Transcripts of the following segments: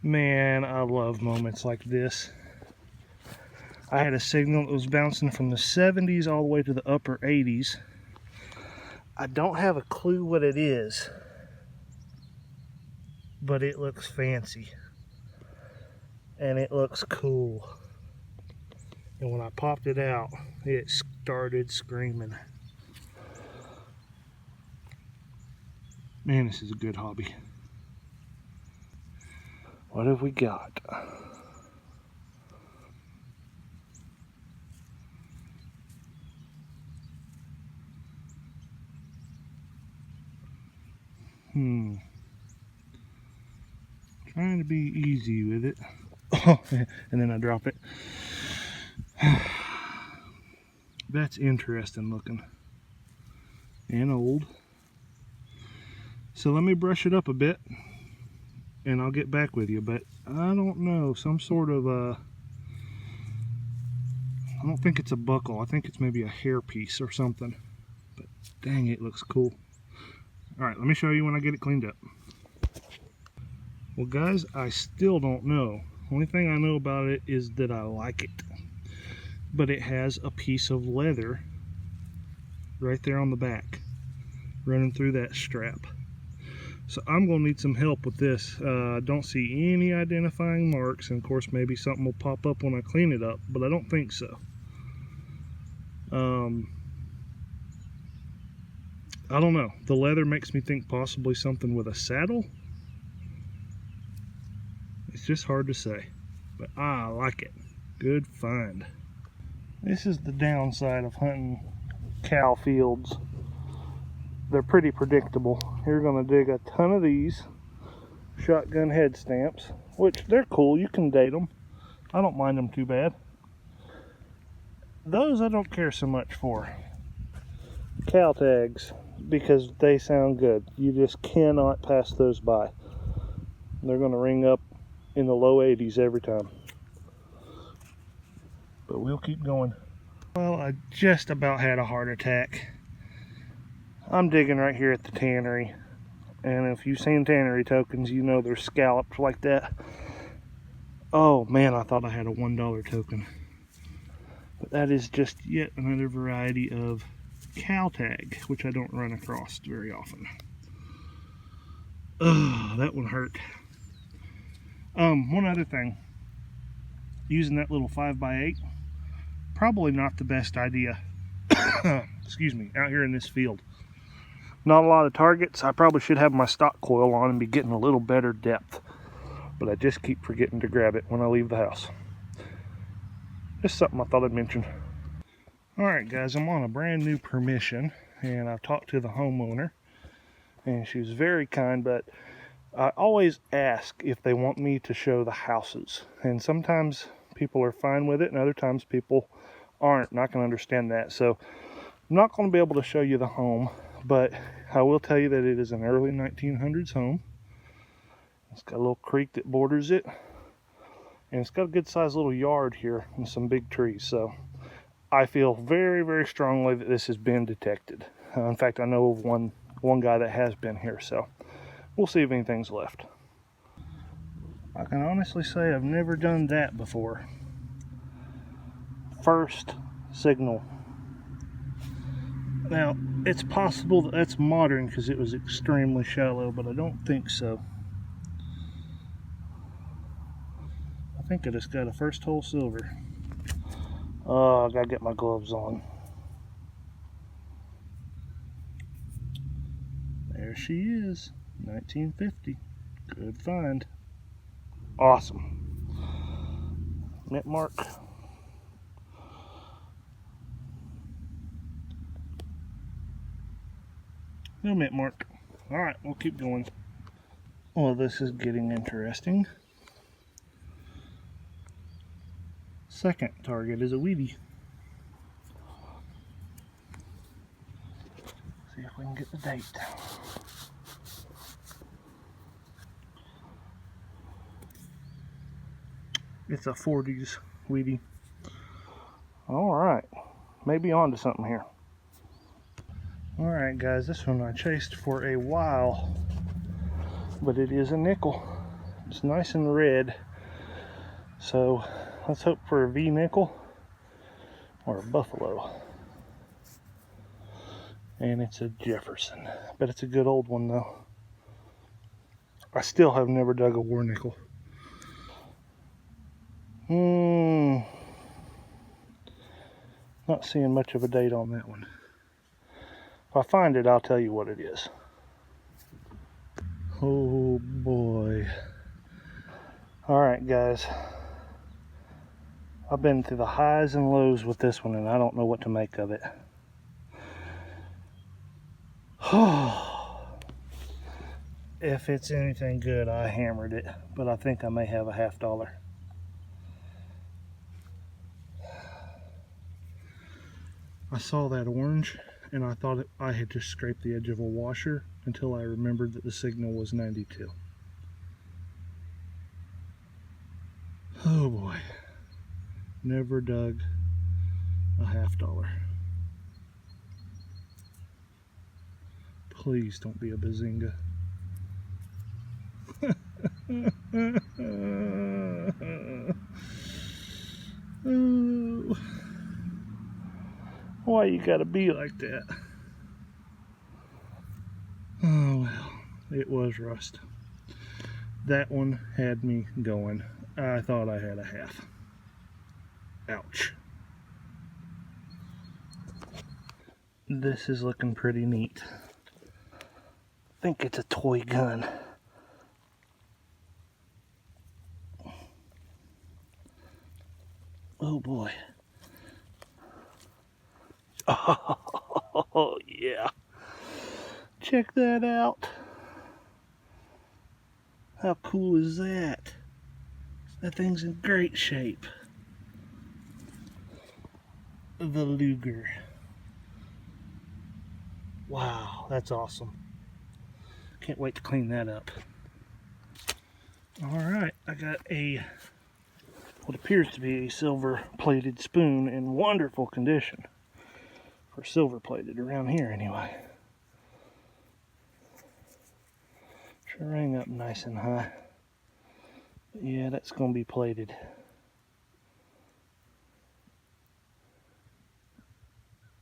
Man, I love moments like this. I had a signal that was bouncing from the 70s all the way to the upper 80s. I don't have a clue what it is, but it looks fancy and it looks cool. And when I popped it out, it started screaming. Man, this is a good hobby. What have we got? Trying to be easy with it. Oh, and then I drop it. That's interesting looking. And old. So let me brush it up a bit and I'll get back with you, but I don't know, some sort of I don't think it's a buckle. I think it's maybe a hair piece or something. But dang, it looks cool. Alright, let me show you when I get it cleaned up. Well guys, I still don't know. Only thing I know about it is that I like it. But it has a piece of leather right there on the back, running through that strap. So I'm going to need some help with this. I don't see any identifying marks, and of course maybe something will pop up when I clean it up, but I don't think so. I don't know. The leather makes me think possibly something with a saddle. It's just hard to say, but I like it. Good find. This is the downside of hunting cow fields. They're pretty predictable. You're going to dig a ton of these shotgun head stamps, which they're cool. You can date them. I don't mind them too bad. Those I don't care so much for. Cow tags, because they sound good. You just cannot pass those by. They're going to ring up in the low 80s every time. But we'll keep going. Well, I just about had a heart attack. I'm digging right here at the tannery, and if you've seen tannery tokens, you know they're scalloped like that. Oh man, I thought I had a $1 token. But that is just yet another variety of cow tag, which I don't run across very often. Oh, that one hurt. One other thing. Using that little 5x8, probably not the best idea. Excuse me, out here in this field. Not a lot of targets. I probably should have my stock coil on and be getting a little better depth. But I just keep forgetting to grab it when I leave the house. Just something I thought I'd mention. Alright guys, I'm on a brand new permission, and I've talked to the homeowner, and she was very kind, but I always ask if they want me to show the houses. And sometimes people are fine with it, and other times people aren't, and I can understand that. So I'm not going to be able to show you the home, but I will tell you that it is an early 1900s home. It's got a little creek that borders it, and it's got a good sized little yard here and some big trees. So I feel very, very strongly that this has been detected. In fact, I know of one guy that has been here, so we'll see if anything's left. I can honestly say I've never done that before. First signal. Now, it's possible that that's modern because it was extremely shallow, but I don't think so. I think I just got a first hole silver. Oh, I gotta get my gloves on. There she is, 1950. Good find. Awesome. Mint mark. No mint mark. Alright, we'll keep going. Well, this is getting interesting. Second target is a weedy. See if we can get the date. It's a 40s weedy. Alright, maybe on to something here. Alright guys, this one I chased for a while, but it is a nickel. It's nice and red, so let's hope for a V nickel or a buffalo. And it's a Jefferson, but it's a good old one though. I still have never dug a war nickel. Not seeing much of a date on that one. If I find it, I'll tell you what it is. Oh boy. Alright guys. I've been through the highs and lows with this one and I don't know what to make of it. If it's anything good, I hammered it, but I think I may have a $50. I saw that orange and I thought I had just scraped the edge of a washer until I remembered that the signal was 92. Oh boy. Never dug a $50. Please don't be a bazinga. Oh. Why you gotta be like that? Oh well, it was rust. That one had me going. I thought I had a half. Ouch. This is looking pretty neat. I think it's a toy gun. Oh boy. Oh yeah. Check that out. How cool is that? That thing's in great shape. The Luger. Wow, that's awesome. Can't wait to clean that up. Alright, I got what appears to be a silver plated spoon in wonderful condition. For silver plated around here anyway. Sure rang up nice and high. But yeah, that's going to be plated.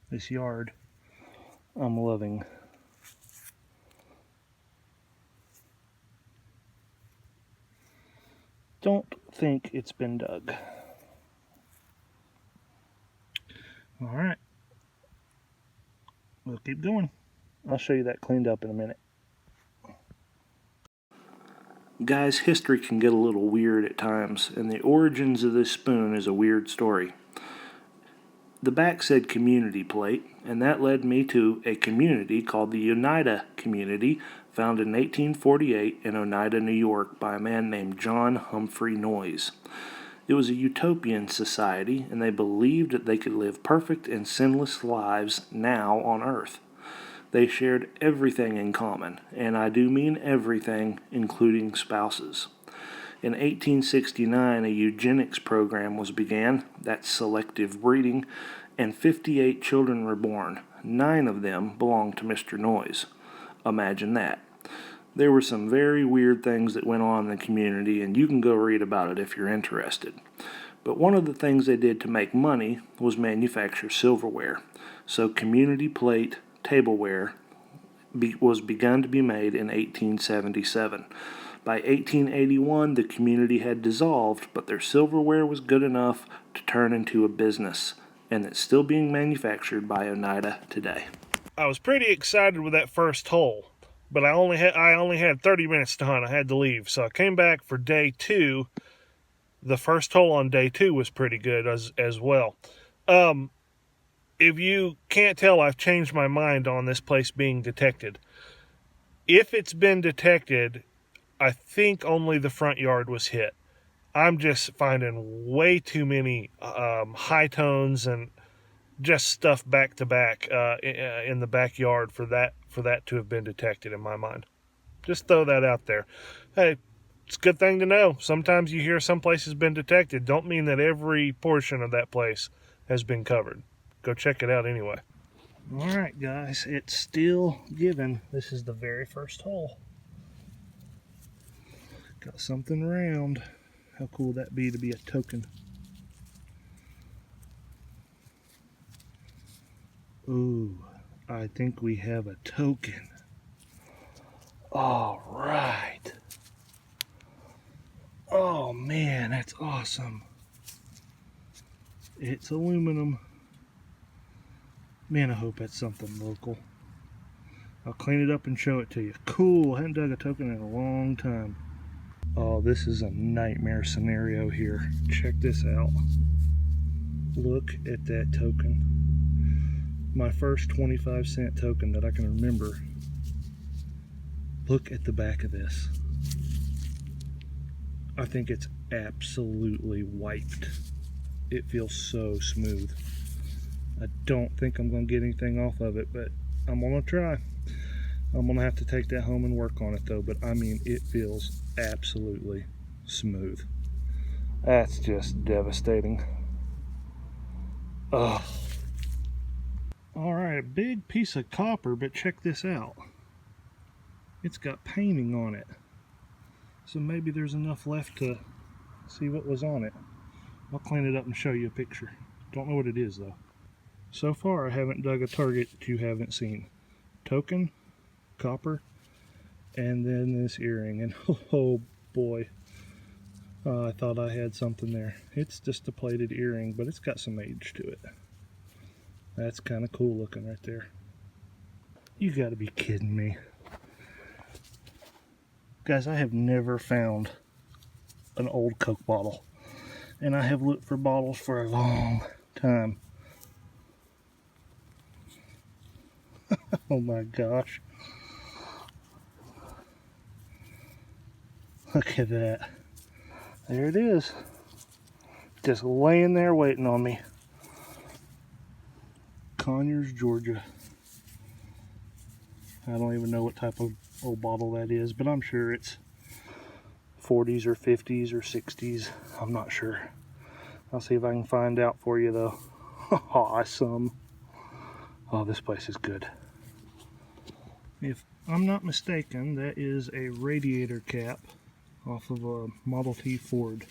This yard, I'm loving. Don't think it's been dug. Alright. We'll keep going. I'll show you that cleaned up in a minute. Guys, history can get a little weird at times, and the origins of this spoon is a weird story. The back said community plate, and that led me to a community called the Oneida community, founded in 1848 in Oneida, New York, by a man named John Humphrey Noyes. It was a utopian society, and they believed that they could live perfect and sinless lives now on Earth. They shared everything in common, and I do mean everything, including spouses. In 1869, a eugenics program was began, that's selective breeding, and 58 children were born. 9 of them belonged to Mr. Noyes. Imagine that. There were some very weird things that went on in the community, and you can go read about it if you're interested. But one of the things they did to make money was manufacture silverware. So community plate tableware was begun to be made in 1877. By 1881, the community had dissolved, but their silverware was good enough to turn into a business, and it's still being manufactured by Oneida today. I was pretty excited with that first hole, but I only had 30 minutes to hunt. I had to leave, so I came back for day 2. The first hole on day 2 was pretty good as well. If you can't tell, I've changed my mind on this place being detected. If it's been detected, I think only the front yard was hit. I'm just finding way too many high tones and just stuff back to back in the backyard for that to have been detected in my mind. Just throw that out there. Hey, it's a good thing to know. Sometimes you hear some place has been detected. Don't mean that every portion of that place has been covered. Go check it out anyway. All right, guys, it's still giving. This is the very first hole. Got something round. How cool would that be to be a token? Ooh, I think we have a token. All right. Oh man, that's awesome. It's aluminum. Man, I hope that's something local. I'll clean it up and show it to you. Cool, I hadn't dug a token in a long time. Oh, this is a nightmare scenario here. Check this out. Look at that token. My first 25-cent token that I can remember. Look at the back of this. I think it's absolutely wiped. It feels so smooth. I don't think I'm going to get anything off of it, but I'm going to try. I'm going to have to take that home and work on it though, but I mean, it feels absolutely smooth. That's just devastating. Ugh. Alright, a big piece of copper, but check this out. It's got painting on it. So maybe there's enough left to see what was on it. I'll clean it up and show you a picture. Don't know what it is though. So far I haven't dug a target that you haven't seen. Token, copper, and then this earring, and oh boy, I thought I had something there. It's just a plated earring, but it's got some age to it. That's kind of cool looking right there. You gotta be kidding me. Guys, I have never found an old Coke bottle, and I have looked for bottles for a long time. Oh my gosh. Look at that. There it is. Just laying there waiting on me. Conyers, Georgia. I don't even know what type of old bottle that is, but I'm sure it's 40s or 50s or 60s. I'm not sure. I'll see if I can find out for you though. Awesome. Oh, this place is good. If I'm not mistaken, that is a radiator cap off of a Model T Ford.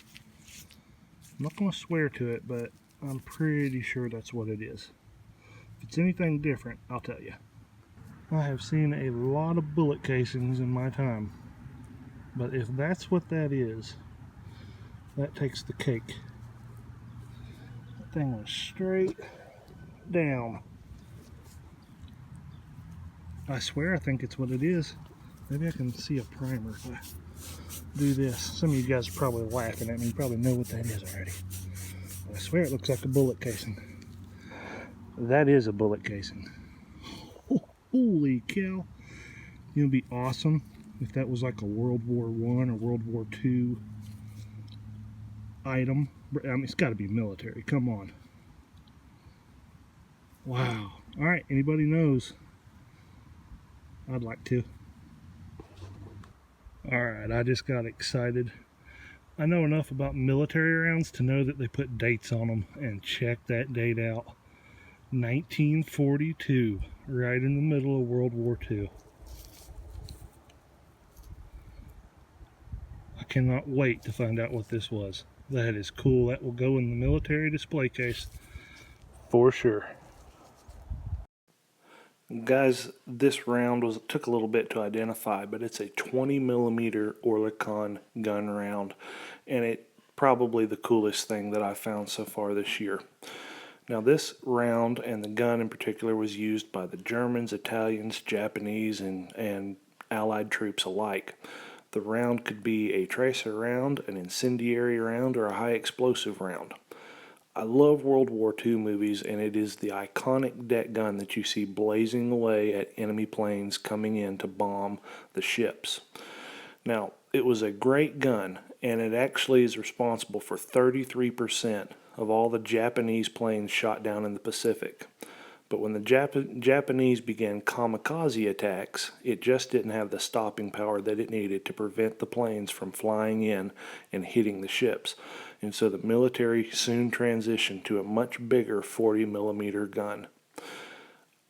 I'm not going to swear to it, but I'm pretty sure that's what it is. If it's anything different, I'll tell you. I have seen a lot of bullet casings in my time, but if that's what that is, that takes the cake. That thing went straight down. I swear I think it's what it is. Maybe I can see a primer if I do this. Some of you guys are probably laughing at me. You probably know what that is already. But I swear it looks like a bullet casing. That is a bullet casing. Holy cow. It would be awesome if that was like a World War I or World War II item. I mean, it's got to be military. Come on. Wow. All right. Anybody knows? I'd like to. All right. I just got excited. I know enough about military rounds to know that they put dates on them, and check that date out. 1942, right in the middle of World War II. I cannot wait to find out what this was. That is cool. That will go in the military display case for sure. Guys, this round took a little bit to identify, but it's a 20 millimeter Oerlikon gun round, and it's probably the coolest thing that I've found so far this year. Now this round, and the gun in particular, was used by the Germans, Italians, Japanese, and Allied troops alike. The round could be a tracer round, an incendiary round, or a high explosive round. I love World War II movies, and it is the iconic deck gun that you see blazing away at enemy planes coming in to bomb the ships. Now, it was a great gun, and it actually is responsible for 33% of all the Japanese planes shot down in the Pacific. But when the Japanese began kamikaze attacks, it just didn't have the stopping power that it needed to prevent the planes from flying in and hitting the ships. And so the military soon transitioned to a much bigger 40 millimeter gun.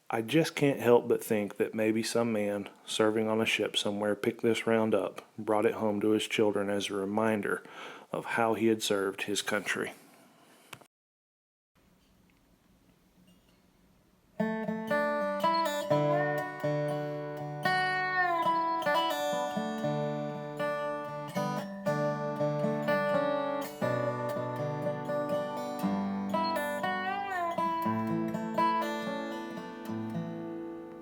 I just can't help but think that maybe some man serving on a ship somewhere picked this round up, brought it home to his children as a reminder of how he had served his country.